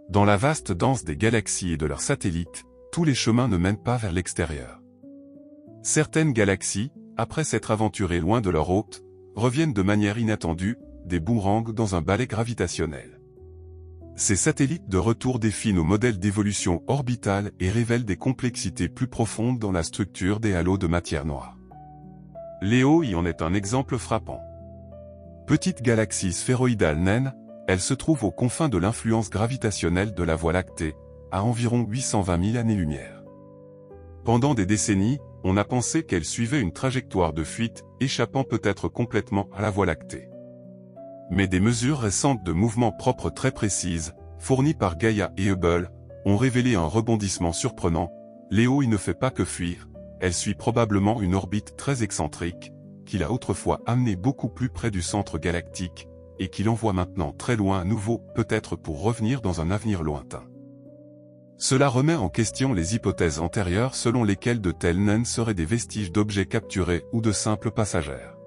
Dans la vaste danse des galaxies et de leurs satellites, tous les chemins ne mènent pas vers l'extérieur. Certaines galaxies, après s'être aventurées loin de leur hôte, reviennent de manière inattendue, des boomerangs dans un balai gravitationnel. Ces satellites de retour défient nos modèles d'évolution orbitale et révèlent des complexités plus profondes dans la structure des halos de matière noire. Léo y en est un exemple frappant. Petite galaxie sphéroïdale naine, elle se trouve aux confins de l'influence gravitationnelle de la Voie lactée, à environ 820 000 années-lumière. Pendant des décennies, on a pensé qu'elle suivait une trajectoire de fuite, échappant peut-être complètement à la Voie lactée. Mais des mesures récentes de mouvement propre très précises, fournies par Gaia et Hubble, ont révélé un rebondissement surprenant. Léo ne fait pas que fuir, elle suit probablement une orbite très excentrique, qui l'a autrefois amené beaucoup plus près du centre galactique, et qui l'envoie maintenant très loin à nouveau, peut-être pour revenir dans un avenir lointain. Cela remet en question les hypothèses antérieures selon lesquelles de telles naines seraient des vestiges d'objets capturés ou de simples passagères.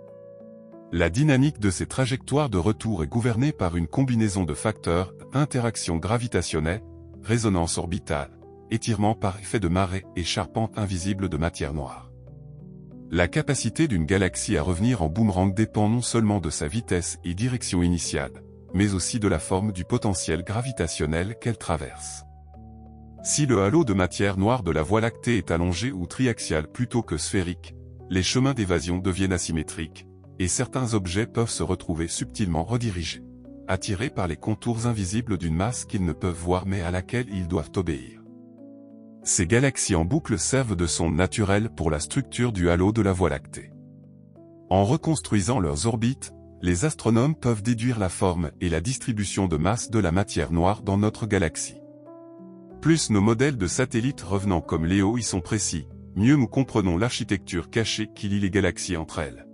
La dynamique de ces trajectoires de retour est gouvernée par une combinaison de facteurs, interaction gravitationnelle, résonance orbitale, étirement par effet de marée et charpente invisible de matière noire. La capacité d'une galaxie à revenir en boomerang dépend non seulement de sa vitesse et direction initiale, mais aussi de la forme du potentiel gravitationnel qu'elle traverse. Si le halo de matière noire de la Voie lactée est allongé ou triaxial plutôt que sphérique, les chemins d'évasion deviennent asymétriques, et certains objets peuvent se retrouver subtilement redirigés, attirés par les contours invisibles d'une masse qu'ils ne peuvent voir mais à laquelle ils doivent obéir. Ces galaxies en boucle servent de sonde naturelle pour la structure du halo de la Voie lactée. En reconstruisant leurs orbites, les astronomes peuvent déduire la forme et la distribution de masse de la matière noire dans notre galaxie. Plus nos modèles de satellites revenant comme Léo y sont précis, mieux nous comprenons l'architecture cachée qui lie les galaxies entre elles.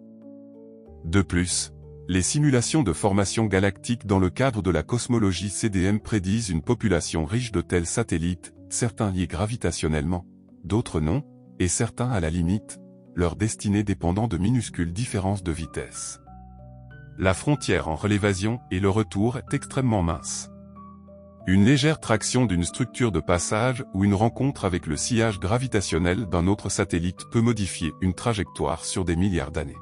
De plus, les simulations de formation galactique dans le cadre de la cosmologie CDM prédisent une population riche de tels satellites, certains liés gravitationnellement, d'autres non, et certains à la limite, leur destinée dépendant de minuscules différences de vitesse. La frontière entre l'évasion et le retour est extrêmement mince. Une légère traction d'une structure de passage ou une rencontre avec le sillage gravitationnel d'un autre satellite peut modifier une trajectoire sur des milliards d'années.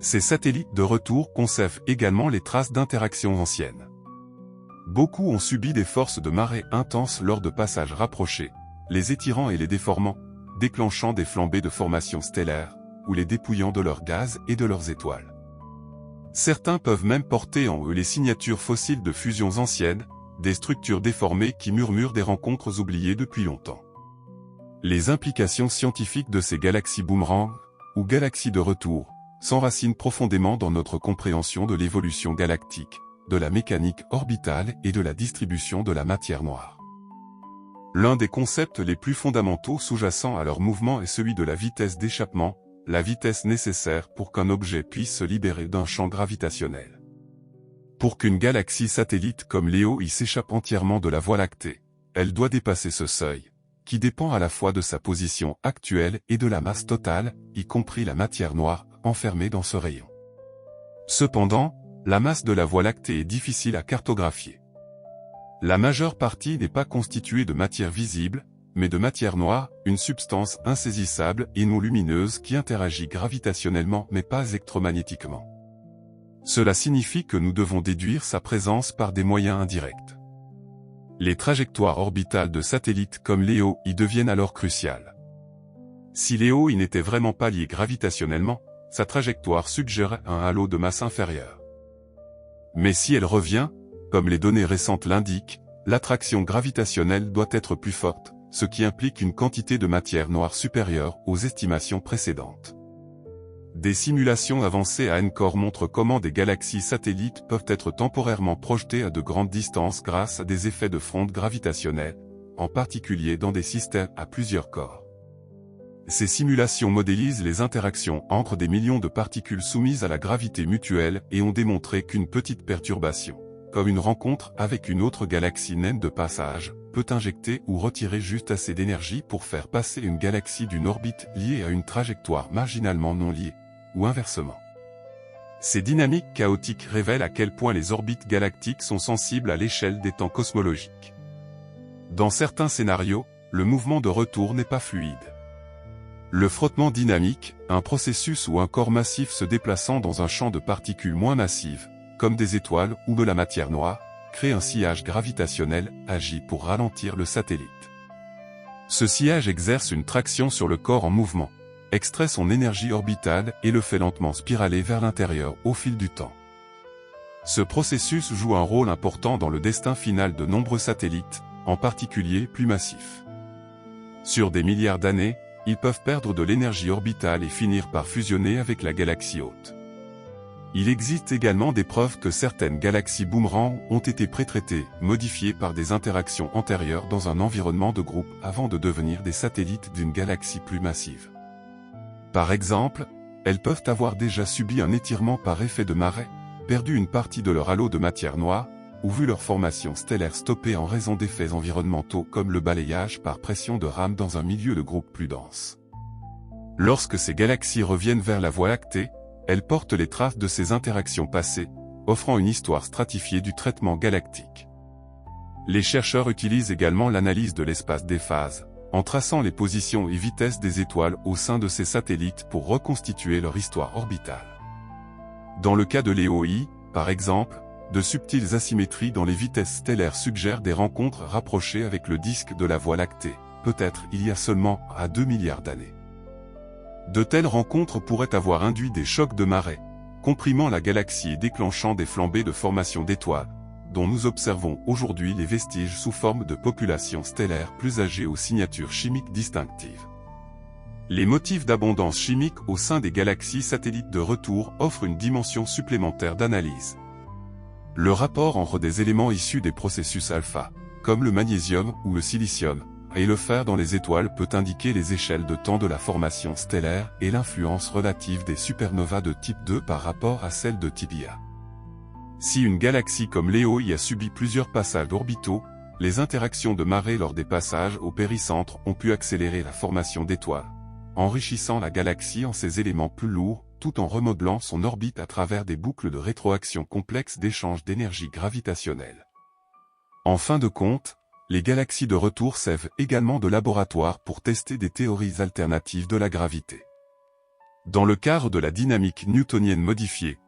Ces satellites de retour conservent également les traces d'interactions anciennes. Beaucoup ont subi des forces de marée intenses lors de passages rapprochés, les étirant et les déformant, déclenchant des flambées de formation stellaire, ou les dépouillant de leur gaz et de leurs étoiles. Certains peuvent même porter en eux les signatures fossiles de fusions anciennes, des structures déformées qui murmurent des rencontres oubliées depuis longtemps. Les implications scientifiques de ces galaxies boomerang, ou galaxies de retour, s'enracinent profondément dans notre compréhension de l'évolution galactique, de la mécanique orbitale et de la distribution de la matière noire. L'un des concepts les plus fondamentaux sous-jacents à leur mouvement est celui de la vitesse d'échappement, la vitesse nécessaire pour qu'un objet puisse se libérer d'un champ gravitationnel. Pour qu'une galaxie satellite comme Léo y s'échappe entièrement de la Voie lactée, elle doit dépasser ce seuil, qui dépend à la fois de sa position actuelle et de la masse totale, y compris la matière noire, enfermée dans ce rayon. Cependant, la masse de la Voie lactée est difficile à cartographier. La majeure partie n'est pas constituée de matière visible, mais de matière noire, une substance insaisissable et non lumineuse qui interagit gravitationnellement mais pas électromagnétiquement. Cela signifie que nous devons déduire sa présence par des moyens indirects. Les trajectoires orbitales de satellites comme Léo y deviennent alors cruciales. Si Léo y n'était vraiment pas lié gravitationnellement, sa trajectoire suggérerait un halo de masse inférieure. Mais si elle revient, comme les données récentes l'indiquent, l'attraction gravitationnelle doit être plus forte, ce qui implique une quantité de matière noire supérieure aux estimations précédentes. Des simulations avancées à N-Core montrent comment des galaxies satellites peuvent être temporairement projetées à de grandes distances grâce à des effets de fronde gravitationnelle, en particulier dans des systèmes à plusieurs corps. Ces simulations modélisent les interactions entre des millions de particules soumises à la gravité mutuelle et ont démontré qu'une petite perturbation, comme une rencontre avec une autre galaxie naine de passage, peut injecter ou retirer juste assez d'énergie pour faire passer une galaxie d'une orbite liée à une trajectoire marginalement non liée, ou inversement. Ces dynamiques chaotiques révèlent à quel point les orbites galactiques sont sensibles à l'échelle des temps cosmologiques. Dans certains scénarios, le mouvement de retour n'est pas fluide. Le frottement dynamique, un processus où un corps massif se déplaçant dans un champ de particules moins massives, comme des étoiles ou de la matière noire, crée un sillage gravitationnel, agit pour ralentir le satellite. Ce sillage exerce une traction sur le corps en mouvement, extrait son énergie orbitale et le fait lentement spiraler vers l'intérieur au fil du temps. Ce processus joue un rôle important dans le destin final de nombreux satellites, en particulier plus massifs. Sur des milliards d'années, ils peuvent perdre de l'énergie orbitale et finir par fusionner avec la galaxie hôte. Il existe également des preuves que certaines galaxies boomerang ont été pré-traitées, modifiées par des interactions antérieures dans un environnement de groupe avant de devenir des satellites d'une galaxie plus massive. Par exemple, elles peuvent avoir déjà subi un étirement par effet de marée, perdu une partie de leur halo de matière noire, ou vu leur formation stellaire stoppée en raison d'effets environnementaux comme le balayage par pression de rames dans un milieu de groupe plus dense. Lorsque ces galaxies reviennent vers la Voie lactée, elles portent les traces de ces interactions passées, offrant une histoire stratifiée du traitement galactique. Les chercheurs utilisent également l'analyse de l'espace des phases, en traçant les positions et vitesses des étoiles au sein de ces satellites pour reconstituer leur histoire orbitale. Dans le cas de l'EOI, par exemple, de subtiles asymétries dans les vitesses stellaires suggèrent des rencontres rapprochées avec le disque de la Voie lactée, peut-être il y a seulement à 2 milliards d'années. De telles rencontres pourraient avoir induit des chocs de marée, comprimant la galaxie et déclenchant des flambées de formation d'étoiles, dont nous observons aujourd'hui les vestiges sous forme de populations stellaires plus âgées aux signatures chimiques distinctives. Les motifs d'abondance chimique au sein des galaxies satellites de retour offrent une dimension supplémentaire d'analyse. Le rapport entre des éléments issus des processus alpha, comme le magnésium ou le silicium, et le fer dans les étoiles peut indiquer les échelles de temps de la formation stellaire et l'influence relative des supernovas de type 2 par rapport à celles de type Ia. Si une galaxie comme l'EOI a subi plusieurs passages orbitaux, les interactions de marée lors des passages au péricentre ont pu accélérer la formation d'étoiles, enrichissant la galaxie en ses éléments plus lourds, tout en remodelant son orbite à travers des boucles de rétroaction complexes d'échange d'énergie gravitationnelle. En fin de compte, les galaxies de retour servent également de laboratoire pour tester des théories alternatives de la gravité. Dans le cadre de la dynamique newtonienne modifiée,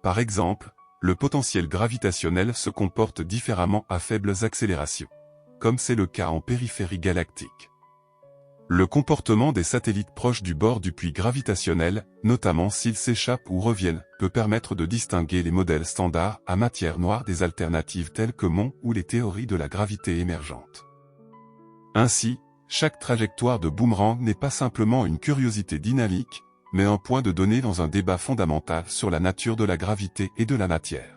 par exemple, le potentiel gravitationnel se comporte différemment à faibles accélérations, comme c'est le cas en périphérie galactique. Le comportement des satellites proches du bord du puits gravitationnel, notamment s'ils s'échappent ou reviennent, peut permettre de distinguer les modèles standards à matière noire des alternatives telles que ou les théories de la gravité émergente. Ainsi, chaque trajectoire de boomerang n'est pas simplement une curiosité dynamique, mais un point de données dans un débat fondamental sur la nature de la gravité et de la matière.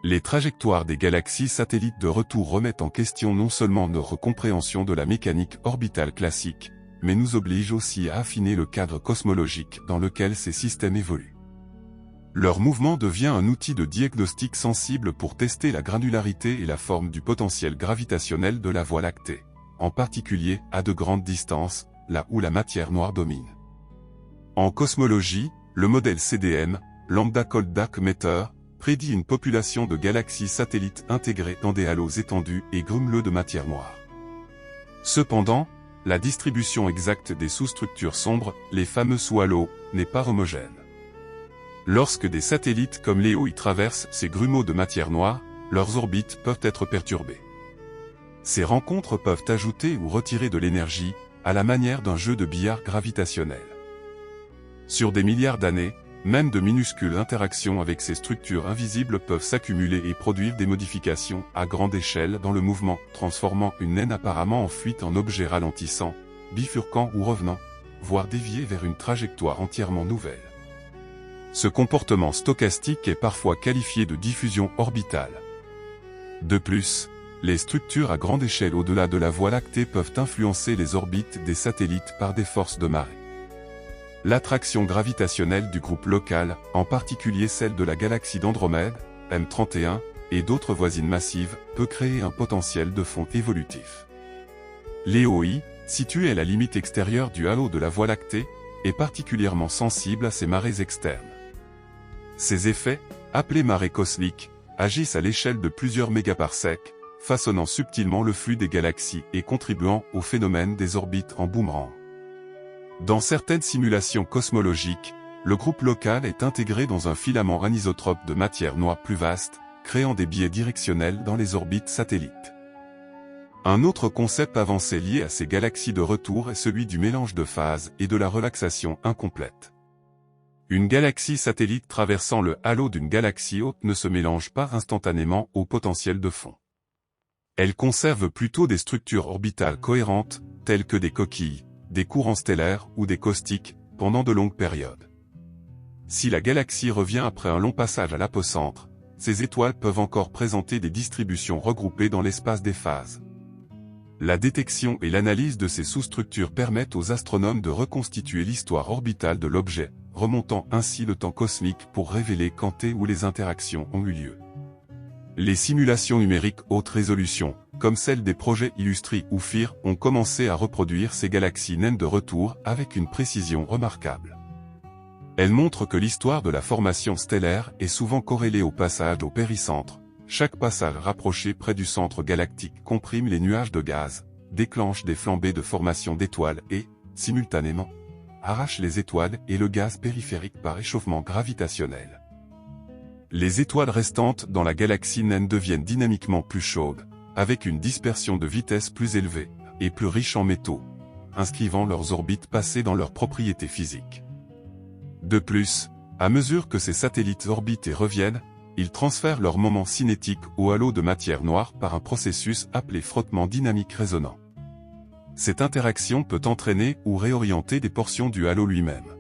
Les trajectoires des galaxies satellites de retour remettent en question non seulement notre compréhension de la mécanique orbitale classique, mais nous obligent aussi à affiner le cadre cosmologique dans lequel ces systèmes évoluent. Leur mouvement devient un outil de diagnostic sensible pour tester la granularité et la forme du potentiel gravitationnel de la Voie lactée, en particulier à de grandes distances, là où la matière noire domine. En cosmologie, le modèle CDM, Lambda Cold Dark Matter, prédit une population de galaxies satellites intégrées dans des halos étendus et grumeleux de matière noire. Cependant, la distribution exacte des sous-structures sombres, les fameux sous-halos, n'est pas homogène. Lorsque des satellites comme l'EOI traversent ces grumeaux de matière noire, leurs orbites peuvent être perturbées. Ces rencontres peuvent ajouter ou retirer de l'énergie, à la manière d'un jeu de billard gravitationnel. Sur des milliards d'années, même de minuscules interactions avec ces structures invisibles peuvent s'accumuler et produire des modifications à grande échelle dans le mouvement, transformant une naine apparemment en fuite en objet ralentissant, bifurquant ou revenant, voire dévié vers une trajectoire entièrement nouvelle. Ce comportement stochastique est parfois qualifié de diffusion orbitale. De plus, les structures à grande échelle au-delà de la Voie lactée peuvent influencer les orbites des satellites par des forces de marée. L'attraction gravitationnelle du groupe local, en particulier celle de la galaxie d'Andromède, M31, et d'autres voisines massives, peut créer un potentiel de fond évolutif. L'EOI, située à la limite extérieure du halo de la Voie lactée, est particulièrement sensible à ces marées externes. Ces effets, appelés marées cosmiques, agissent à l'échelle de plusieurs mégaparsecs, façonnant subtilement le flux des galaxies et contribuant au phénomène des orbites en boomerang. Dans certaines simulations cosmologiques, le groupe local est intégré dans un filament anisotrope de matière noire plus vaste, créant des biais directionnels dans les orbites satellites. Un autre concept avancé lié à ces galaxies de retour est celui du mélange de phases et de la relaxation incomplète. Une galaxie satellite traversant le halo d'une galaxie haute ne se mélange pas instantanément au potentiel de fond. Elle conserve plutôt des structures orbitales cohérentes, telles que des coquilles, des courants stellaires ou des caustiques, pendant de longues périodes. Si la galaxie revient après un long passage à l'apocentre, ces étoiles peuvent encore présenter des distributions regroupées dans l'espace des phases. La détection et l'analyse de ces sous-structures permettent aux astronomes de reconstituer l'histoire orbitale de l'objet, remontant ainsi le temps cosmique pour révéler quand et où les interactions ont eu lieu. Les simulations numériques haute résolution, comme celles des projets Illustri ou FIR, ont commencé à reproduire ces galaxies naines de retour avec une précision remarquable. Elles montrent que l'histoire de la formation stellaire est souvent corrélée au passage au péricentre. Chaque passage rapproché près du centre galactique comprime les nuages de gaz, déclenche des flambées de formation d'étoiles et, simultanément, arrache les étoiles et le gaz périphérique par échauffement gravitationnel. Les étoiles restantes dans la galaxie naine deviennent dynamiquement plus chaudes, avec une dispersion de vitesse plus élevée, et plus riche en métaux, inscrivant leurs orbites passées dans leurs propriétés physiques. De plus, à mesure que ces satellites orbitent et reviennent, ils transfèrent leur moment cinétique au halo de matière noire par un processus appelé frottement dynamique résonant. Cette interaction peut entraîner ou réorienter des portions du halo lui-même.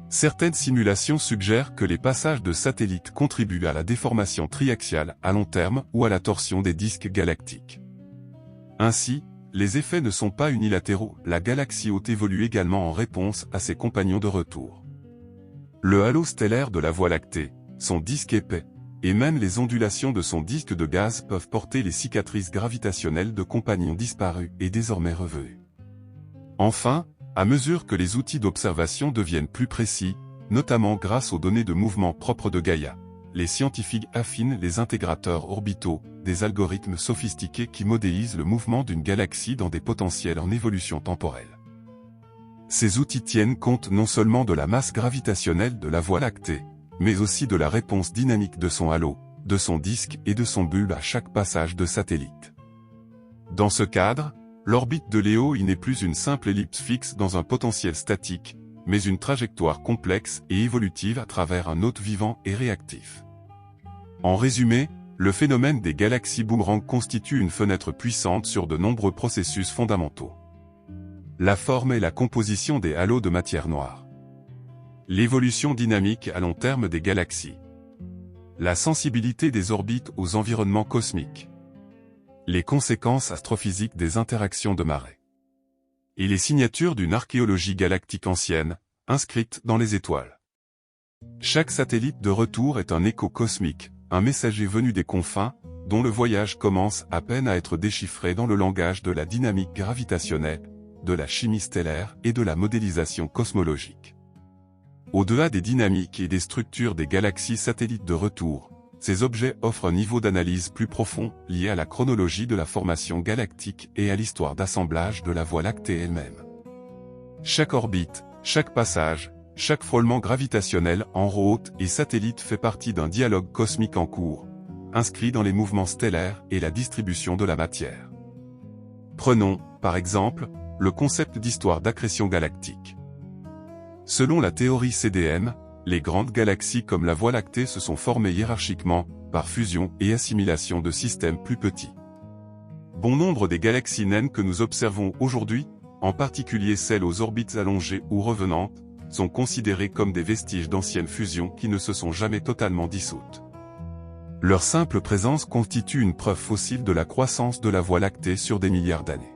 Certaines simulations suggèrent que les passages de satellites contribuent à la déformation triaxiale à long terme ou à la torsion des disques galactiques. Ainsi, les effets ne sont pas unilatéraux, la galaxie haute évolue également en réponse à ses compagnons de retour. Le halo stellaire de la Voie lactée, son disque épais, et même les ondulations de son disque de gaz peuvent porter les cicatrices gravitationnelles de compagnons disparus et désormais revenus. Enfin, à mesure que les outils d'observation deviennent plus précis, notamment grâce aux données de mouvement propres de Gaïa, les scientifiques affinent les intégrateurs orbitaux, des algorithmes sophistiqués qui modélisent le mouvement d'une galaxie dans des potentiels en évolution temporelle. Ces outils tiennent compte non seulement de la masse gravitationnelle de la Voie lactée, mais aussi de la réponse dynamique de son halo, de son disque et de son bulbe à chaque passage de satellite. Dans ce cadre, l'orbite de Léo n'est plus une simple ellipse fixe dans un potentiel statique, mais une trajectoire complexe et évolutive à travers un hôte vivant et réactif. En résumé, le phénomène des galaxies boomerang constitue une fenêtre puissante sur de nombreux processus fondamentaux. La forme et la composition des halos de matière noire. L'évolution dynamique à long terme des galaxies. La sensibilité des orbites aux environnements cosmiques. Les conséquences astrophysiques des interactions de marée. Et les signatures d'une archéologie galactique ancienne, inscrite dans les étoiles. Chaque satellite de retour est un écho cosmique, un messager venu des confins, dont le voyage commence à peine à être déchiffré dans le langage de la dynamique gravitationnelle, de la chimie stellaire et de la modélisation cosmologique. Au-delà des dynamiques et des structures des galaxies satellites de retour, ces objets offrent un niveau d'analyse plus profond, lié à la chronologie de la formation galactique et à l'histoire d'assemblage de la Voie lactée elle-même. Chaque orbite, chaque passage, chaque frôlement gravitationnel en haute et satellite fait partie d'un dialogue cosmique en cours, inscrit dans les mouvements stellaires et la distribution de la matière. Prenons, par exemple, le concept d'histoire d'accrétion galactique. Selon la théorie CDM, les grandes galaxies comme la Voie lactée se sont formées hiérarchiquement, par fusion et assimilation de systèmes plus petits. Bon nombre des galaxies naines que nous observons aujourd'hui, en particulier celles aux orbites allongées ou revenantes, sont considérées comme des vestiges d'anciennes fusions qui ne se sont jamais totalement dissoutes. Leur simple présence constitue une preuve fossile de la croissance de la Voie lactée sur des milliards d'années.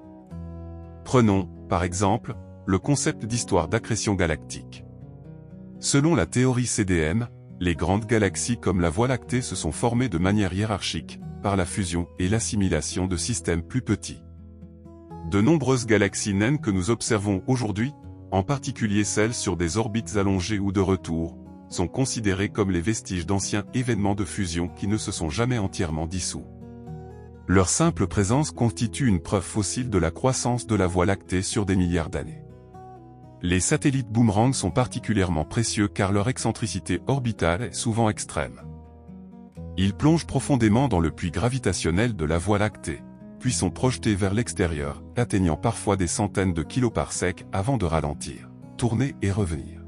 Prenons, par exemple, le concept d'histoire d'accrétion galactique. Selon la théorie CDM, les grandes galaxies comme la Voie lactée se sont formées de manière hiérarchique, par la fusion et l'assimilation de systèmes plus petits. De nombreuses galaxies naines que nous observons aujourd'hui, en particulier celles sur des orbites allongées ou de retour, sont considérées comme les vestiges d'anciens événements de fusion qui ne se sont jamais entièrement dissous. Leur simple présence constitue une preuve fossile de la croissance de la Voie lactée sur des milliards d'années. Les satellites boomerang sont particulièrement précieux car leur excentricité orbitale est souvent extrême. Ils plongent profondément dans le puits gravitationnel de la Voie lactée, puis sont projetés vers l'extérieur, atteignant parfois des centaines de kiloparsecs avant de ralentir, tourner et revenir.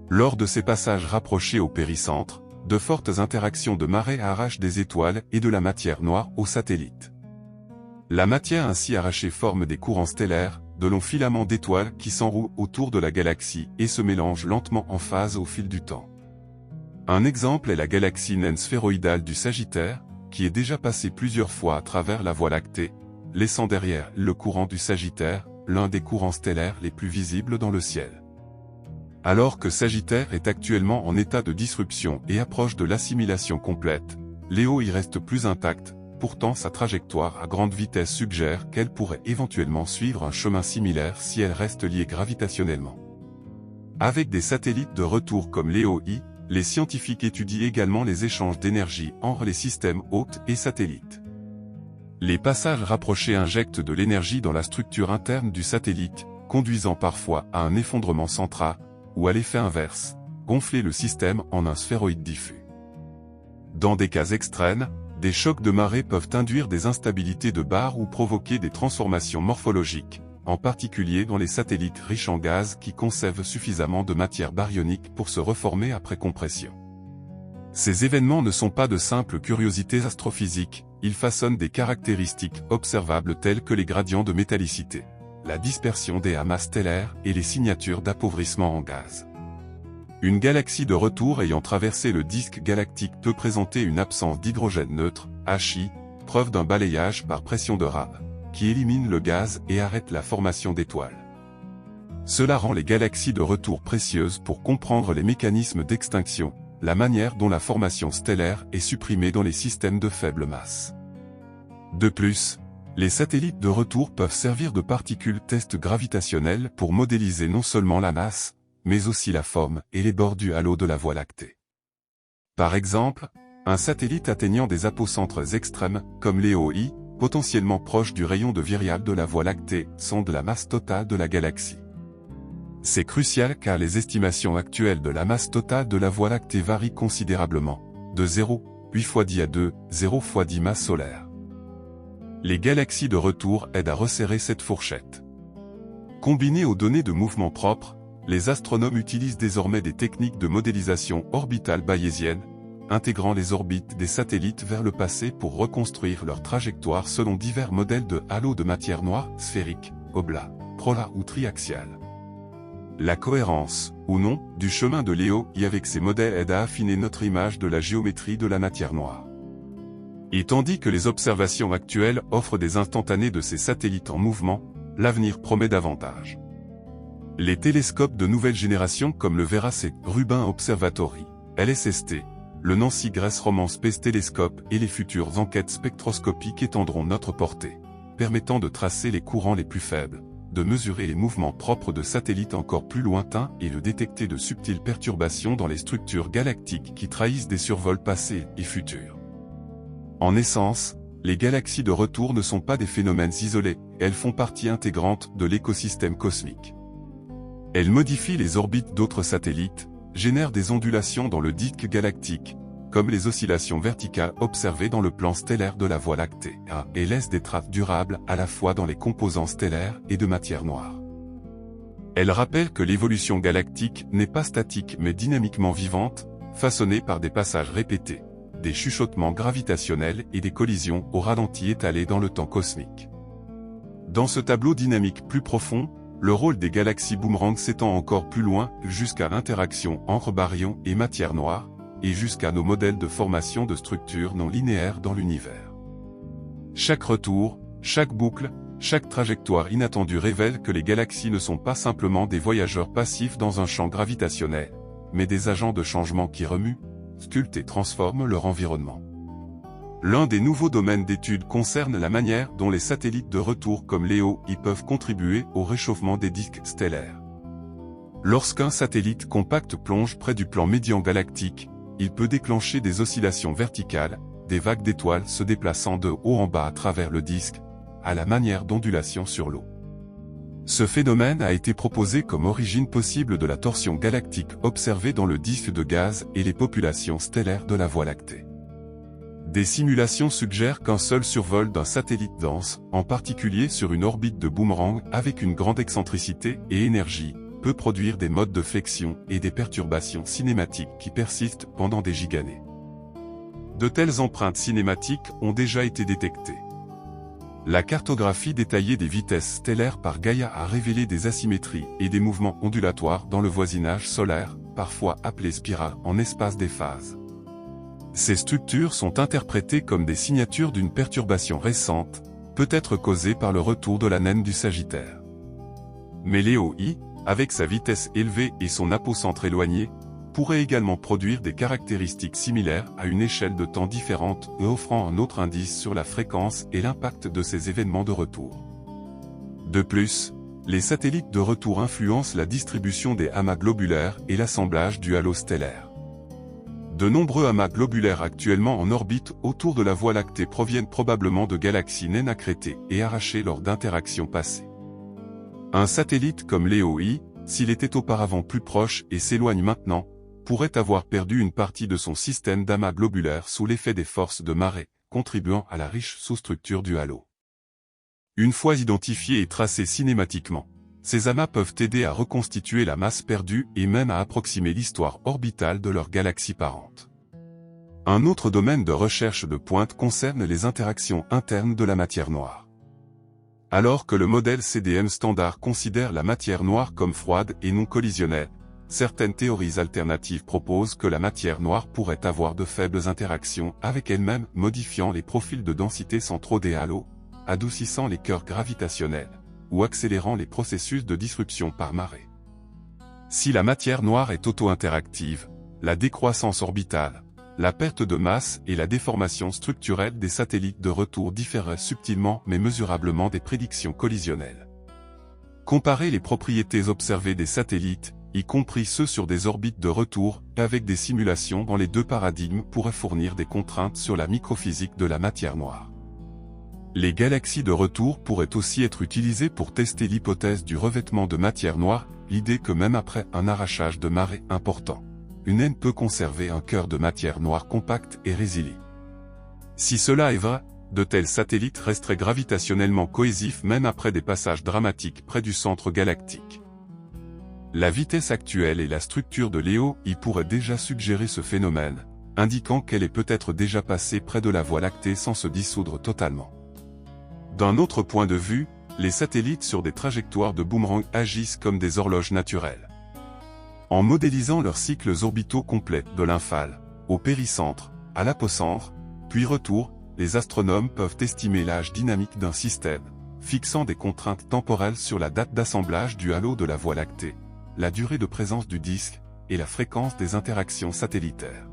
Lors de ces passages rapprochés au péricentre, de fortes interactions de marée arrachent des étoiles et de la matière noire aux satellites. La matière ainsi arrachée forme des courants stellaires, de longs filaments d'étoiles qui s'enroulent autour de la galaxie et se mélangent lentement en phase au fil du temps. Un exemple est la galaxie naine sphéroïdale du Sagittaire, qui est déjà passée plusieurs fois à travers la Voie lactée, laissant derrière le courant du Sagittaire, l'un des courants stellaires les plus visibles dans le ciel. Alors que Sagittaire est actuellement en état de disruption et approche de l'assimilation complète, Léo y reste plus intacte, pourtant sa trajectoire à grande vitesse suggère qu'elle pourrait éventuellement suivre un chemin similaire si elle reste liée gravitationnellement. Avec des satellites de retour comme Léo I, les scientifiques étudient également les échanges d'énergie entre les systèmes hôtes et satellites. Les passages rapprochés injectent de l'énergie dans la structure interne du satellite, conduisant parfois à un effondrement central, ou à l'effet inverse, gonfler le système en un sphéroïde diffus. Dans des cas extrêmes, des chocs de marée peuvent induire des instabilités de barre ou provoquer des transformations morphologiques, en particulier dans les satellites riches en gaz qui conservent suffisamment de matière baryonique pour se reformer après compression. Ces événements ne sont pas de simples curiosités astrophysiques, ils façonnent des caractéristiques observables telles que les gradients de métallicité, la dispersion des amas stellaires et les signatures d'appauvrissement en gaz. Une galaxie de retour ayant traversé le disque galactique peut présenter une absence d'hydrogène neutre, HI, preuve d'un balayage par pression de Rabe, qui élimine le gaz et arrête la formation d'étoiles. Cela rend les galaxies de retour précieuses pour comprendre les mécanismes d'extinction, la manière dont la formation stellaire est supprimée dans les systèmes de faible masse. De plus, les satellites de retour peuvent servir de particules test gravitationnelles pour modéliser non seulement la masse, mais aussi la forme et les bords du halo de la Voie lactée. Par exemple, un satellite atteignant des apocentres extrêmes, comme Léo I, potentiellement proche du rayon de virial de la Voie lactée, sonde la masse totale de la galaxie. C'est crucial car les estimations actuelles de la masse totale de la Voie lactée varient considérablement, de 0,8 fois 10 à 2, 0 fois 10 masses solaires. Les galaxies de retour aident à resserrer cette fourchette. Combinées aux données de mouvement propres, les astronomes utilisent désormais des techniques de modélisation orbitale bayésienne, intégrant les orbites des satellites vers le passé pour reconstruire leur trajectoire selon divers modèles de halo de matière noire, sphérique, oblate, prolate ou triaxiale. La cohérence, ou non, du chemin de Léo I avec ces modèles aide à affiner notre image de la géométrie de la matière noire. Et tandis que les observations actuelles offrent des instantanés de ces satellites en mouvement, l'avenir promet davantage. Les télescopes de nouvelle génération comme le Vera C. Rubin Observatory, LSST, le Nancy Grace Roman Space Telescope et les futures enquêtes spectroscopiques étendront notre portée, permettant de tracer les courants les plus faibles, de mesurer les mouvements propres de satellites encore plus lointains et de détecter de subtiles perturbations dans les structures galactiques qui trahissent des survols passés et futurs. En essence, les galaxies de retour ne sont pas des phénomènes isolés, elles font partie intégrante de l'écosystème cosmique. Elles modifient les orbites d'autres satellites, génèrent des ondulations dans le disque galactique, comme les oscillations verticales observées dans le plan stellaire de la Voie lactée, et laissent des traces durables à la fois dans les composants stellaires et de matière noire. Elles rappellent que l'évolution galactique n'est pas statique mais dynamiquement vivante, façonnée par des passages répétés, des chuchotements gravitationnels et des collisions au ralenti étalées dans le temps cosmique. Dans ce tableau dynamique plus profond, le rôle des galaxies boomerang s'étend encore plus loin, jusqu'à l'interaction entre baryons et matière noire, et jusqu'à nos modèles de formation de structures non linéaires dans l'univers. Chaque retour, chaque boucle, chaque trajectoire inattendue révèle que les galaxies ne sont pas simplement des voyageurs passifs dans un champ gravitationnel, mais des agents de changement qui remuent, sculptent et transforment leur environnement. L'un des nouveaux domaines d'étude concerne la manière dont les satellites de retour comme Léo I peuvent contribuer au réchauffement des disques stellaires. Lorsqu'un satellite compact plonge près du plan médian galactique, il peut déclencher des oscillations verticales, des vagues d'étoiles se déplaçant de haut en bas à travers le disque, à la manière d'ondulations sur l'eau. Ce phénomène a été proposé comme origine possible de la torsion galactique observée dans le disque de gaz et les populations stellaires de la Voie lactée. Des simulations suggèrent qu'un seul survol d'un satellite dense, en particulier sur une orbite de boomerang avec une grande excentricité et énergie, peut produire des modes de flexion et des perturbations cinématiques qui persistent pendant des gigannées. De telles empreintes cinématiques ont déjà été détectées. La cartographie détaillée des vitesses stellaires par Gaia a révélé des asymétries et des mouvements ondulatoires dans le voisinage solaire, parfois appelés spirales en espace des phases. Ces structures sont interprétées comme des signatures d'une perturbation récente, peut-être causée par le retour de la naine du Sagittaire. Mais Léo I, avec sa vitesse élevée et son apocentre éloigné, pourrait également produire des caractéristiques similaires à une échelle de temps différente et offrant un autre indice sur la fréquence et l'impact de ces événements de retour. De plus, les satellites de retour influencent la distribution des amas globulaires et l'assemblage du halo stellaire. De nombreux amas globulaires actuellement en orbite autour de la Voie lactée proviennent probablement de galaxies naines accrétées et arrachées lors d'interactions passées. Un satellite comme Léo I, s'il était auparavant plus proche et s'éloigne maintenant, pourrait avoir perdu une partie de son système d'amas globulaires sous l'effet des forces de marée, contribuant à la riche sous-structure du halo. Une fois identifiés et tracés cinématiquement, ces amas peuvent aider à reconstituer la masse perdue et même à approximer l'histoire orbitale de leur galaxie parente. Un autre domaine de recherche de pointe concerne les interactions internes de la matière noire. Alors que le modèle CDM standard considère la matière noire comme froide et non collisionnelle, certaines théories alternatives proposent que la matière noire pourrait avoir de faibles interactions avec elle-même, modifiant les profils de densité centraux des halos, adoucissant les cœurs gravitationnels, ou accélérant les processus de disruption par marée. Si la matière noire est auto-interactive, la décroissance orbitale, la perte de masse et la déformation structurelle des satellites de retour différeraient subtilement mais mesurablement des prédictions collisionnelles. Comparer les propriétés observées des satellites, y compris ceux sur des orbites de retour, avec des simulations dans les deux paradigmes pourrait fournir des contraintes sur la microphysique de la matière noire. Les galaxies de retour pourraient aussi être utilisées pour tester l'hypothèse du revêtement de matière noire, l'idée que même après un arrachage de marée important, une naine peut conserver un cœur de matière noire compact et résilient. Si cela est vrai, de tels satellites resteraient gravitationnellement cohésifs même après des passages dramatiques près du centre galactique. La vitesse actuelle et la structure de Léo I pourraient déjà suggérer ce phénomène, indiquant qu'elle est peut-être déjà passée près de la Voie lactée sans se dissoudre totalement. D'un autre point de vue, les satellites sur des trajectoires de boomerang agissent comme des horloges naturelles. En modélisant leurs cycles orbitaux complets de l'infale, au péricentre, à l'apocentre, puis retour, les astronomes peuvent estimer l'âge dynamique d'un système, fixant des contraintes temporelles sur la date d'assemblage du halo de la Voie lactée, la durée de présence du disque, et la fréquence des interactions satellitaires.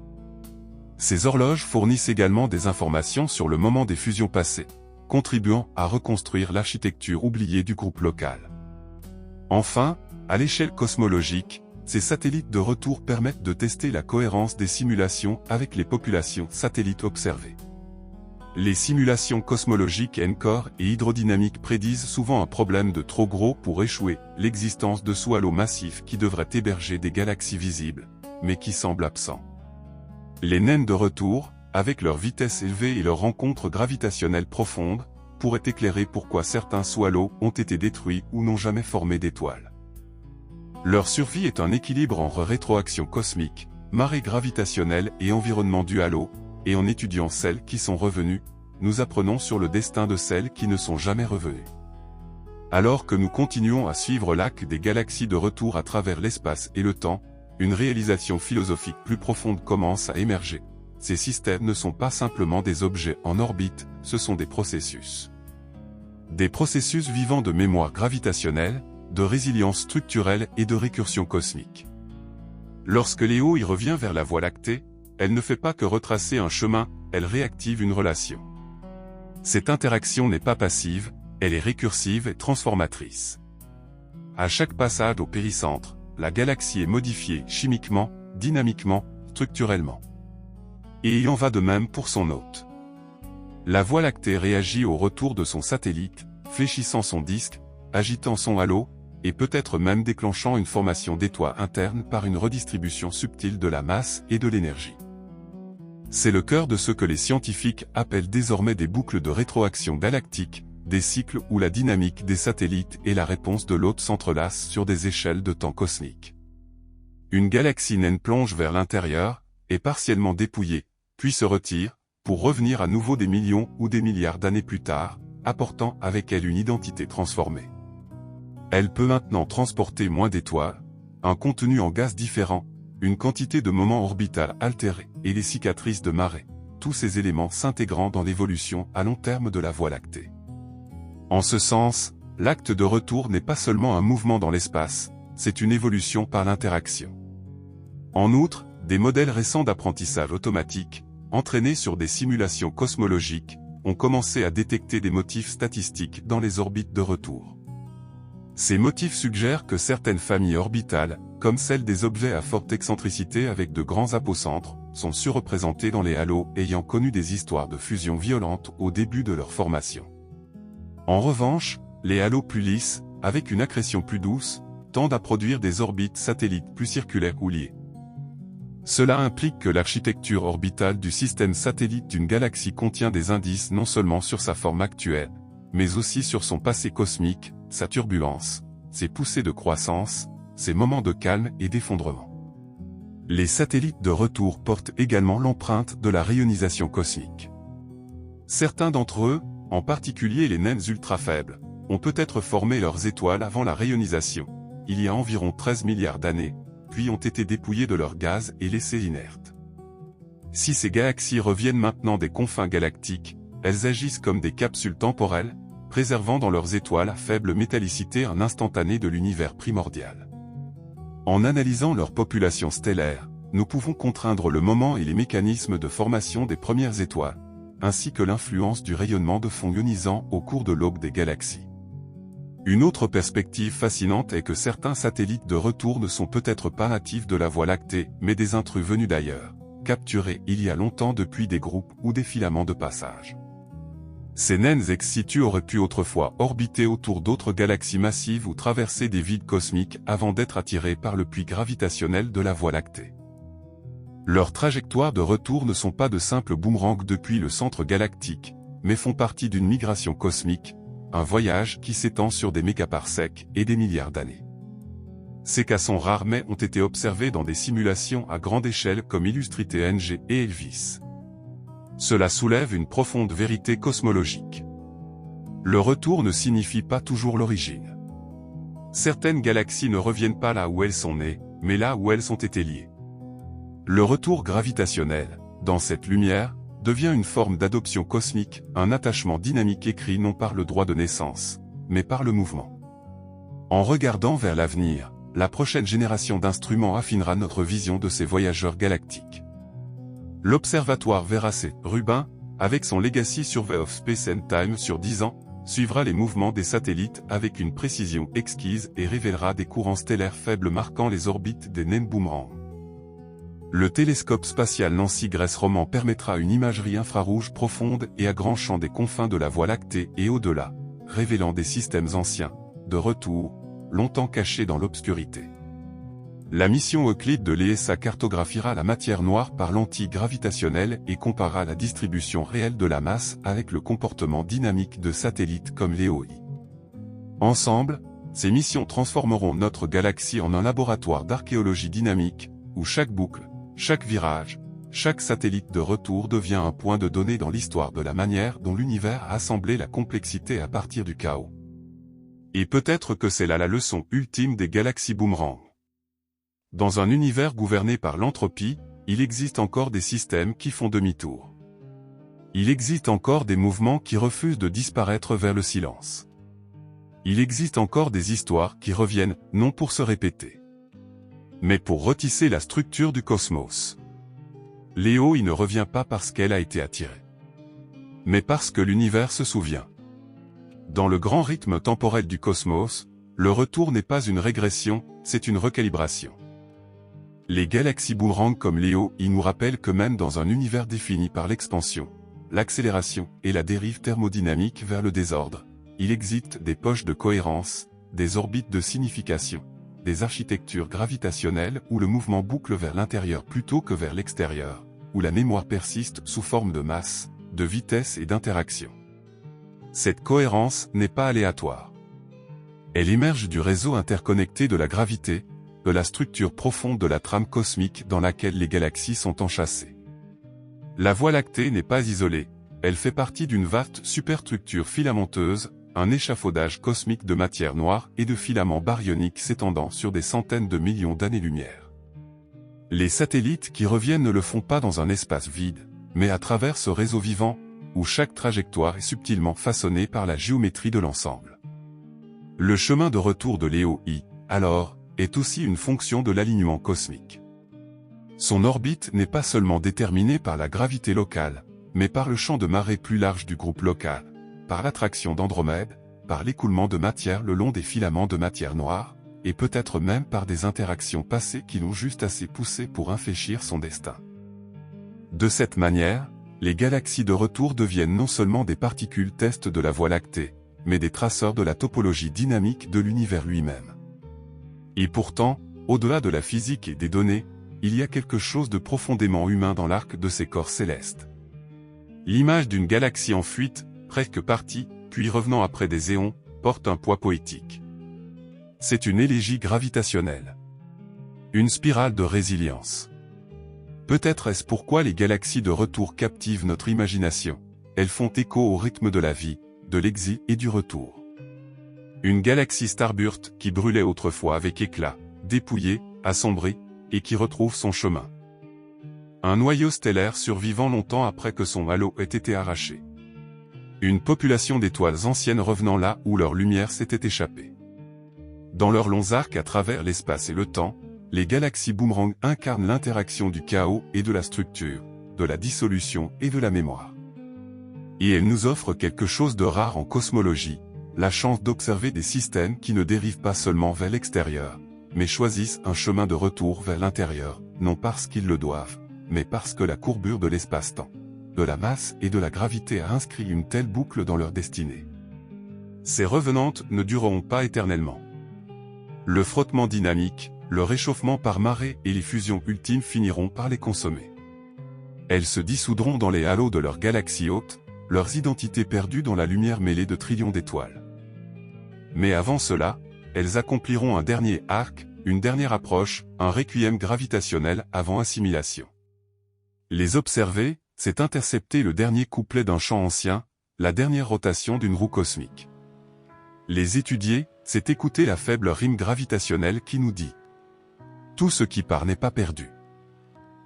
Ces horloges fournissent également des informations sur le moment des fusions passées, contribuant à reconstruire l'architecture oubliée du groupe local. Enfin, à l'échelle cosmologique, ces satellites de retour permettent de tester la cohérence des simulations avec les populations satellites observées. Les simulations cosmologiques NCORE et hydrodynamiques prédisent souvent un problème de trop gros pour échouer, l'existence de sous-halos massifs qui devraient héberger des galaxies visibles, mais qui semblent absents. Les naines de retour, avec leur vitesse élevée et leur rencontre gravitationnelle profonde, pourraient éclairer pourquoi certains sous-halos ont été détruits ou n'ont jamais formé d'étoiles. Leur survie est un équilibre entre rétroaction cosmique, marée gravitationnelle et environnement du halo, et en étudiant celles qui sont revenues, nous apprenons sur le destin de celles qui ne sont jamais revenues. Alors que nous continuons à suivre l'arc des galaxies de retour à travers l'espace et le temps, une réalisation philosophique plus profonde commence à émerger. Ces systèmes ne sont pas simplement des objets en orbite, ce sont des processus. Des processus vivants de mémoire gravitationnelle, de résilience structurelle et de récursion cosmique. Lorsque Léo y revient vers la Voie lactée, elle ne fait pas que retracer un chemin, elle réactive une relation. Cette interaction n'est pas passive, elle est récursive et transformatrice. À chaque passage au péricentre, la galaxie est modifiée chimiquement, dynamiquement, structurellement. Et il en va de même pour son hôte. La Voie lactée réagit au retour de son satellite, fléchissant son disque, agitant son halo, et peut-être même déclenchant une formation d'étoiles internes par une redistribution subtile de la masse et de l'énergie. C'est le cœur de ce que les scientifiques appellent désormais des boucles de rétroaction galactique, des cycles où la dynamique des satellites et la réponse de l'hôte s'entrelacent sur des échelles de temps cosmiques. Une galaxie naine plonge vers l'intérieur, est partiellement dépouillée, puis se retire, pour revenir à nouveau des millions ou des milliards d'années plus tard, apportant avec elle une identité transformée. Elle peut maintenant transporter moins d'étoiles, un contenu en gaz différent, une quantité de moments orbitales altérés et des cicatrices de marée, tous ces éléments s'intégrant dans l'évolution à long terme de la Voie lactée. En ce sens, l'acte de retour n'est pas seulement un mouvement dans l'espace, c'est une évolution par l'interaction. En outre, des modèles récents d'apprentissage automatique, entraînés sur des simulations cosmologiques, ont commencé à détecter des motifs statistiques dans les orbites de retour. Ces motifs suggèrent que certaines familles orbitales, comme celles des objets à forte excentricité avec de grands apocentres, sont surreprésentées dans les halos ayant connu des histoires de fusion violente au début de leur formation. En revanche, les halos plus lisses, avec une accrétion plus douce, tendent à produire des orbites satellites plus circulaires ou liées. Cela implique que l'architecture orbitale du système satellite d'une galaxie contient des indices non seulement sur sa forme actuelle, mais aussi sur son passé cosmique, sa turbulence, ses poussées de croissance, ses moments de calme et d'effondrement. Les satellites de retour portent également l'empreinte de la rayonisation cosmique. Certains d'entre eux, en particulier les naines ultra faibles, ont peut-être formé leurs étoiles avant la rayonisation, il y a environ 13 milliards d'années, puis ont été dépouillés de leur gaz et laissés inertes. Si ces galaxies reviennent maintenant des confins galactiques, elles agissent comme des capsules temporelles, préservant dans leurs étoiles à faible métallicité un instantané de l'univers primordial. En analysant leur population stellaire, nous pouvons contraindre le moment et les mécanismes de formation des premières étoiles, ainsi que l'influence du rayonnement de fond ionisant au cours de l'aube des galaxies. Une autre perspective fascinante est que certains satellites de retour ne sont peut-être pas natifs de la Voie lactée, mais des intrus venus d'ailleurs, capturés il y a longtemps depuis des groupes ou des filaments de passage. Ces naines ex situ auraient pu autrefois orbiter autour d'autres galaxies massives ou traverser des vides cosmiques avant d'être attirées par le puits gravitationnel de la Voie lactée. Leurs trajectoires de retour ne sont pas de simples boomerangs depuis le centre galactique, mais font partie d'une migration cosmique, un voyage qui s'étend sur des mégaparsecs et des milliards d'années. Ces cassons rares mais ont été observés dans des simulations à grande échelle comme Illustrité NG et Elvis. Cela soulève une profonde vérité cosmologique. Le retour ne signifie pas toujours l'origine. Certaines galaxies ne reviennent pas là où elles sont nées, mais là où elles ont été liées. Le retour gravitationnel, dans cette lumière, devient une forme d'adoption cosmique, un attachement dynamique écrit non par le droit de naissance, mais par le mouvement. En regardant vers l'avenir, la prochaine génération d'instruments affinera notre vision de ces voyageurs galactiques. L'observatoire Vera C. Rubin, avec son Legacy Survey of Space and Time sur 10 ans, suivra les mouvements des satellites avec une précision exquise et révélera des courants stellaires faibles marquant les orbites des naines boomerangs. Le télescope spatial Nancy Grace Roman permettra une imagerie infrarouge profonde et à grand champ des confins de la Voie lactée et au-delà, révélant des systèmes anciens, de retour, longtemps cachés dans l'obscurité. La mission Euclide de l'ESA cartographiera la matière noire par lentille gravitationnelle et comparera la distribution réelle de la masse avec le comportement dynamique de satellites comme l'EOI. Ensemble, ces missions transformeront notre galaxie en un laboratoire d'archéologie dynamique, où chaque boucle, chaque virage, chaque satellite de retour devient un point de données dans l'histoire de la manière dont l'univers a assemblé la complexité à partir du chaos. Et peut-être que c'est là la leçon ultime des galaxies boomerangs. Dans un univers gouverné par l'entropie, il existe encore des systèmes qui font demi-tour. Il existe encore des mouvements qui refusent de disparaître vers le silence. Il existe encore des histoires qui reviennent, non pour se répéter, mais pour retisser la structure du cosmos. L'EOI ne revient pas parce qu'elle a été attirée, mais parce que l'univers se souvient. Dans le grand rythme temporel du cosmos, le retour n'est pas une régression, c'est une recalibration. Les galaxies boomerang comme Léo y nous rappellent que même dans un univers défini par l'expansion, l'accélération et la dérive thermodynamique vers le désordre, il existe des poches de cohérence, des orbites de signification, des architectures gravitationnelles où le mouvement boucle vers l'intérieur plutôt que vers l'extérieur, où la mémoire persiste sous forme de masse, de vitesse et d'interaction. Cette cohérence n'est pas aléatoire. Elle émerge du réseau interconnecté de la gravité, de la structure profonde de la trame cosmique dans laquelle les galaxies sont enchâssées. La Voie lactée n'est pas isolée, elle fait partie d'une vaste superstructure filamenteuse, un échafaudage cosmique de matière noire et de filaments baryoniques s'étendant sur des centaines de millions d'années-lumière. Les satellites qui reviennent ne le font pas dans un espace vide, mais à travers ce réseau vivant, où chaque trajectoire est subtilement façonnée par la géométrie de l'ensemble. Le chemin de retour de Léo I, alors, est aussi une fonction de l'alignement cosmique. Son orbite n'est pas seulement déterminée par la gravité locale, mais par le champ de marée plus large du groupe local, par l'attraction d'Andromède, par l'écoulement de matière le long des filaments de matière noire, et peut-être même par des interactions passées qui l'ont juste assez poussé pour infléchir son destin. De cette manière, les galaxies de retour deviennent non seulement des particules test de la Voie lactée, mais des traceurs de la topologie dynamique de l'univers lui-même. Et pourtant, au-delà de la physique et des données, il y a quelque chose de profondément humain dans l'arc de ces corps célestes. L'image d'une galaxie en fuite, presque partie, puis revenant après des éons, porte un poids poétique. C'est une élégie gravitationnelle. Une spirale de résilience. Peut-être est-ce pourquoi les galaxies de retour captivent notre imagination. Elles font écho au rythme de la vie, de l'exil et du retour. Une galaxie Starburst qui brûlait autrefois avec éclat, dépouillée, assombrie, et qui retrouve son chemin. Un noyau stellaire survivant longtemps après que son halo ait été arraché. Une population d'étoiles anciennes revenant là où leur lumière s'était échappée. Dans leurs longs arcs à travers l'espace et le temps, les galaxies boomerang incarnent l'interaction du chaos et de la structure, de la dissolution et de la mémoire. Et elles nous offrent quelque chose de rare en cosmologie, la chance d'observer des systèmes qui ne dérivent pas seulement vers l'extérieur, mais choisissent un chemin de retour vers l'intérieur, non parce qu'ils le doivent, mais parce que la courbure de l'espace-temps, de la masse et de la gravité a inscrit une telle boucle dans leur destinée. Ces revenantes ne dureront pas éternellement. Le frottement dynamique, le réchauffement par marée et les fusions ultimes finiront par les consommer. Elles se dissoudront dans les halos de leurs galaxies hautes, leurs identités perdues dans la lumière mêlée de trillions d'étoiles. Mais avant cela, elles accompliront un dernier arc, une dernière approche, un requiem gravitationnel avant assimilation. Les observer, c'est intercepter le dernier couplet d'un chant ancien, la dernière rotation d'une roue cosmique. Les étudier, c'est écouter la faible rime gravitationnelle qui nous dit « Tout ce qui part n'est pas perdu ».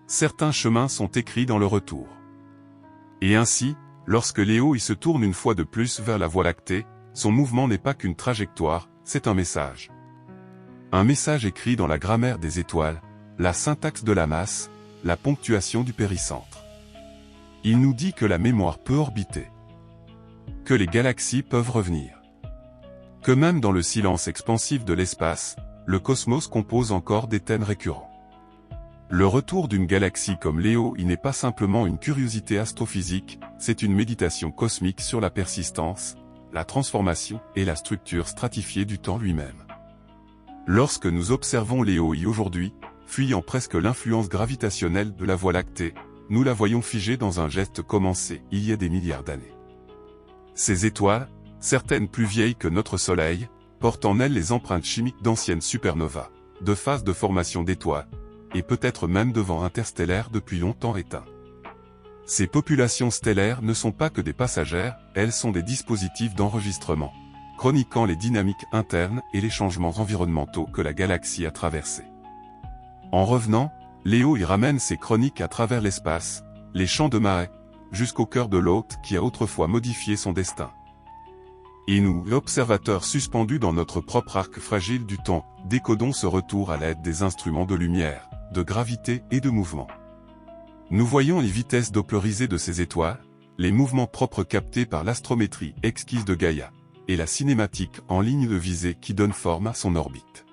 Certains chemins sont écrits dans le retour. Et ainsi, lorsque Léo y se tourne une fois de plus vers la Voie lactée, son mouvement n'est pas qu'une trajectoire, c'est un message. Un message écrit dans la grammaire des étoiles, la syntaxe de la masse, la ponctuation du péricentre. Il nous dit que la mémoire peut orbiter. Que les galaxies peuvent revenir. Que même dans le silence expansif de l'espace, le cosmos compose encore des thèmes récurrents. Le retour d'une galaxie comme Léo n'est pas simplement une curiosité astrophysique, c'est une méditation cosmique sur la persistance, la transformation et la structure stratifiée du temps lui-même. Lorsque nous observons Léo aujourd'hui, fuyant presque l'influence gravitationnelle de la Voie lactée, nous la voyons figée dans un geste commencé il y a des milliards d'années. Ces étoiles, certaines plus vieilles que notre Soleil, portent en elles les empreintes chimiques d'anciennes supernovas, de phases de formation d'étoiles, et peut-être même de vents interstellaires depuis longtemps éteints. Ces populations stellaires ne sont pas que des passagères, elles sont des dispositifs d'enregistrement, chroniquant les dynamiques internes et les changements environnementaux que la galaxie a traversés. En revenant, Léo y ramène ses chroniques à travers l'espace, les champs de marée, jusqu'au cœur de l'hôte qui a autrefois modifié son destin. Et nous, observateurs suspendus dans notre propre arc fragile du temps, décodons ce retour à l'aide des instruments de lumière, de gravité et de mouvement. Nous voyons les vitesses dopplerisées de ces étoiles, les mouvements propres captés par l'astrométrie exquise de Gaïa, et la cinématique en ligne de visée qui donne forme à son orbite.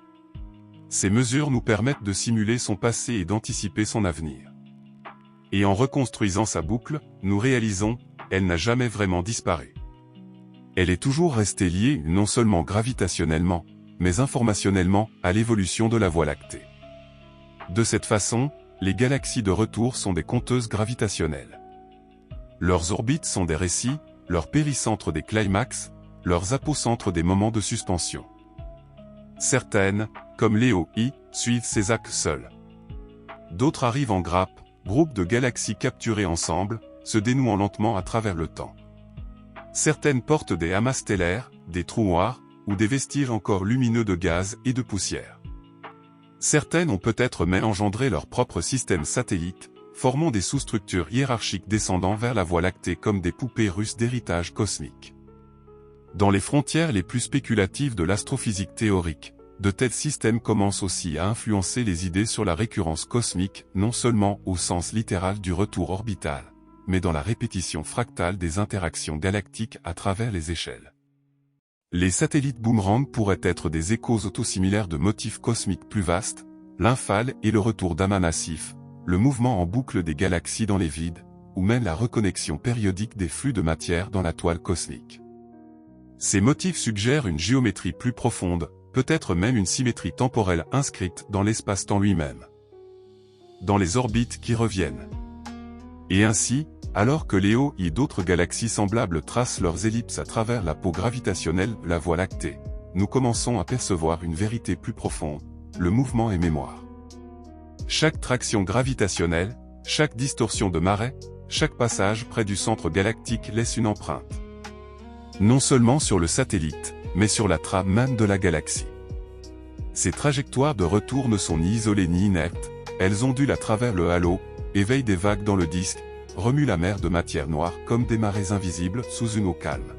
Ces mesures nous permettent de simuler son passé et d'anticiper son avenir. Et en reconstruisant sa boucle, nous réalisons, elle n'a jamais vraiment disparu. Elle est toujours restée liée non seulement gravitationnellement, mais informationnellement, à l'évolution de la Voie lactée. De cette façon, les galaxies de retour sont des conteuses gravitationnelles. Leurs orbites sont des récits, leurs péricentres des climax, leurs apocentres des moments de suspension. Certaines, comme Léo I, suivent ces axes seuls. D'autres arrivent en grappe, groupes de galaxies capturées ensemble, se dénouant lentement à travers le temps. Certaines portent des amas stellaires, des trous noirs, ou des vestiges encore lumineux de gaz et de poussière. Certaines ont peut-être même engendré leur propre système satellite, formant des sous-structures hiérarchiques descendant vers la Voie lactée comme des poupées russes d'héritage cosmique. Dans les frontières les plus spéculatives de l'astrophysique théorique, de tels systèmes commencent aussi à influencer les idées sur la récurrence cosmique, non seulement au sens littéral du retour orbital, mais dans la répétition fractale des interactions galactiques à travers les échelles. Les satellites boomerang pourraient être des échos autosimilaires de motifs cosmiques plus vastes, l'infale et le retour d'amas massifs, le mouvement en boucle des galaxies dans les vides, ou même la reconnexion périodique des flux de matière dans la toile cosmique. Ces motifs suggèrent une géométrie plus profonde, peut-être même une symétrie temporelle inscrite dans l'espace-temps lui-même. Dans les orbites qui reviennent. Et ainsi, alors que Léo et d'autres galaxies semblables tracent leurs ellipses à travers la peau gravitationnelle de la Voie lactée, nous commençons à percevoir une vérité plus profonde, le mouvement est mémoire. Chaque traction gravitationnelle, chaque distorsion de marée, chaque passage près du centre galactique laisse une empreinte. Non seulement sur le satellite, mais sur la trame même de la galaxie. Ces trajectoires de retour ne sont ni isolées ni inertes, elles ondulent à travers le halo, éveillent des vagues dans le disque, remuent la mer de matière noire comme des marées invisibles sous une eau calme.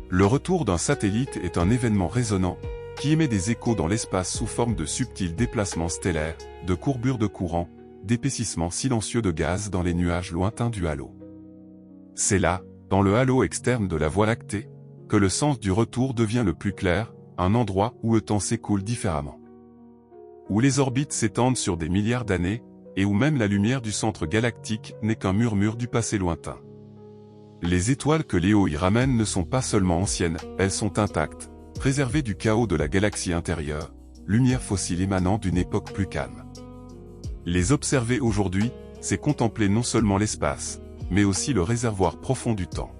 Le retour d'un satellite est un événement résonnant, qui émet des échos dans l'espace sous forme de subtils déplacements stellaires, de courbures de courant, d'épaississements silencieux de gaz dans les nuages lointains du halo. C'est là, dans le halo externe de la Voie lactée, que le sens du retour devient le plus clair, un endroit où le temps s'écoule différemment. Où les orbites s'étendent sur des milliards d'années, et où même la lumière du centre galactique n'est qu'un murmure du passé lointain. Les étoiles que Léo y ramène ne sont pas seulement anciennes, elles sont intactes, préservées du chaos de la galaxie intérieure, lumière fossile émanant d'une époque plus calme. Les observer aujourd'hui, c'est contempler non seulement l'espace, mais aussi le réservoir profond du temps.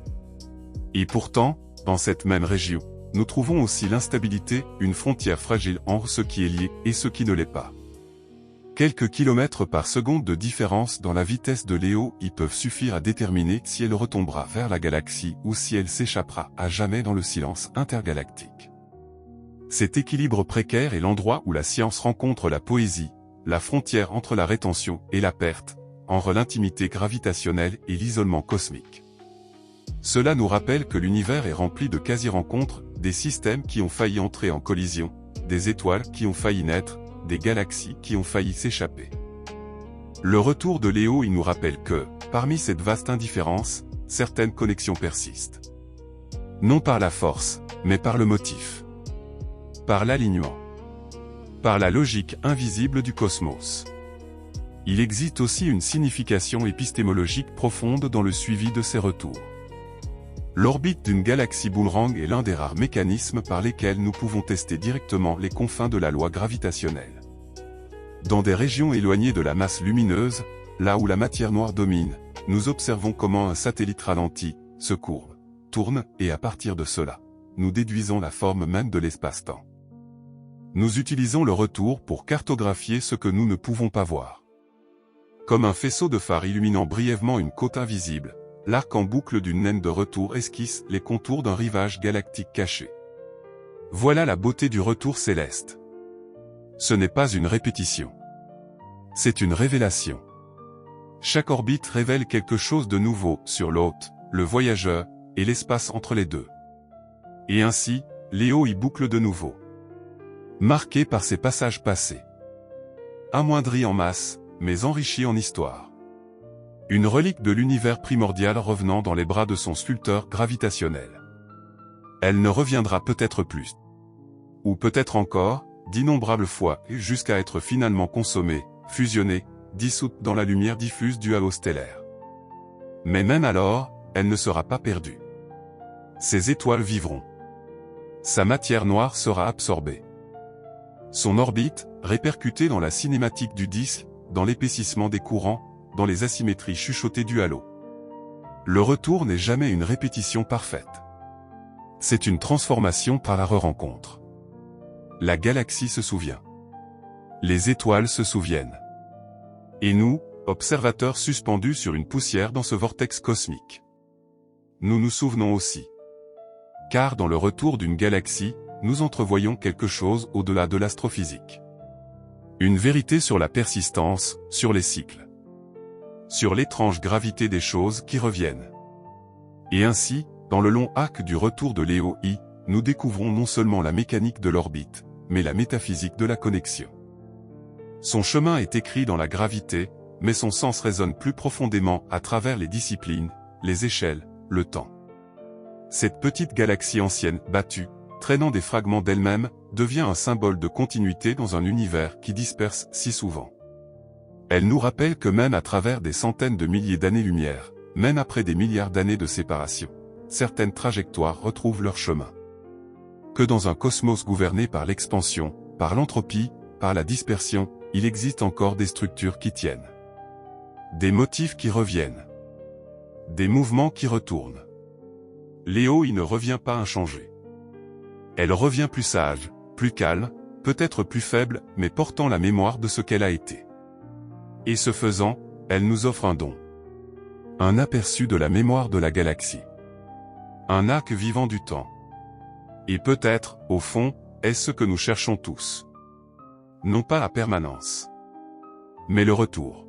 Et pourtant, dans cette même région, nous trouvons aussi l'instabilité, une frontière fragile entre ce qui est lié et ce qui ne l'est pas. Quelques kilomètres par seconde de différence dans la vitesse de Léo y peuvent suffire à déterminer si elle retombera vers la galaxie ou si elle s'échappera à jamais dans le silence intergalactique. Cet équilibre précaire est l'endroit où la science rencontre la poésie, la frontière entre la rétention et la perte, entre l'intimité gravitationnelle et l'isolement cosmique. Cela nous rappelle que l'univers est rempli de quasi-rencontres, des systèmes qui ont failli entrer en collision, des étoiles qui ont failli naître, des galaxies qui ont failli s'échapper. Le retour de Léo y nous rappelle que, parmi cette vaste indifférence, certaines connexions persistent. Non par la force, mais par le motif. Par l'alignement. Par la logique invisible du cosmos. Il existe aussi une signification épistémologique profonde dans le suivi de ces retours. L'orbite d'une galaxie boomerang est l'un des rares mécanismes par lesquels nous pouvons tester directement les confins de la loi gravitationnelle. Dans des régions éloignées de la masse lumineuse, là où la matière noire domine, nous observons comment un satellite ralentit, se courbe, tourne, et à partir de cela, nous déduisons la forme même de l'espace-temps. Nous utilisons le retour pour cartographier ce que nous ne pouvons pas voir. Comme un faisceau de phare illuminant brièvement une côte invisible, l'arc en boucle d'une naine de retour esquisse les contours d'un rivage galactique caché. Voilà la beauté du retour céleste. Ce n'est pas une répétition. C'est une révélation. Chaque orbite révèle quelque chose de nouveau sur l'hôte, le voyageur, et l'espace entre les deux. Et ainsi, Léo y boucle de nouveau. Marqué par ses passages passés. Amoindri en masse, mais enrichi en histoire. Une relique de l'univers primordial revenant dans les bras de son sculpteur gravitationnel. Elle ne reviendra peut-être plus. Ou peut-être encore, d'innombrables fois, jusqu'à être finalement consommée, fusionnée, dissoute dans la lumière diffuse du halo stellaire. Mais même alors, elle ne sera pas perdue. Ces étoiles vivront. Sa matière noire sera absorbée. Son orbite, répercutée dans la cinématique du disque, dans l'épaississement des courants, dans les asymétries chuchotées du halo. Le retour n'est jamais une répétition parfaite. C'est une transformation par la re-rencontre. La galaxie se souvient. Les étoiles se souviennent. Et nous, observateurs suspendus sur une poussière dans ce vortex cosmique. Nous nous souvenons aussi. Car dans le retour d'une galaxie, nous entrevoyons quelque chose au-delà de l'astrophysique. Une vérité sur la persistance, sur les cycles. Sur l'étrange gravité des choses qui reviennent. Et ainsi, dans le long arc du retour de Léo I, nous découvrons non seulement la mécanique de l'orbite, mais la métaphysique de la connexion. Son chemin est écrit dans la gravité, mais son sens résonne plus profondément à travers les disciplines, les échelles, le temps. Cette petite galaxie ancienne, battue, traînant des fragments d'elle-même, devient un symbole de continuité dans un univers qui disperse si souvent. Elle nous rappelle que même à travers des centaines de milliers d'années-lumière, même après des milliards d'années de séparation, certaines trajectoires retrouvent leur chemin. Que dans un cosmos gouverné par l'expansion, par l'entropie, par la dispersion, il existe encore des structures qui tiennent. Des motifs qui reviennent. Des mouvements qui retournent. Léo I ne revient pas inchangée. Elle revient plus sage, plus calme, peut-être plus faible, mais portant la mémoire de ce qu'elle a été. Et ce faisant, elle nous offre un don. Un aperçu de la mémoire de la galaxie. Un arc vivant du temps. Et peut-être, au fond, est-ce ce que nous cherchons tous. Non pas la permanence. Mais le retour.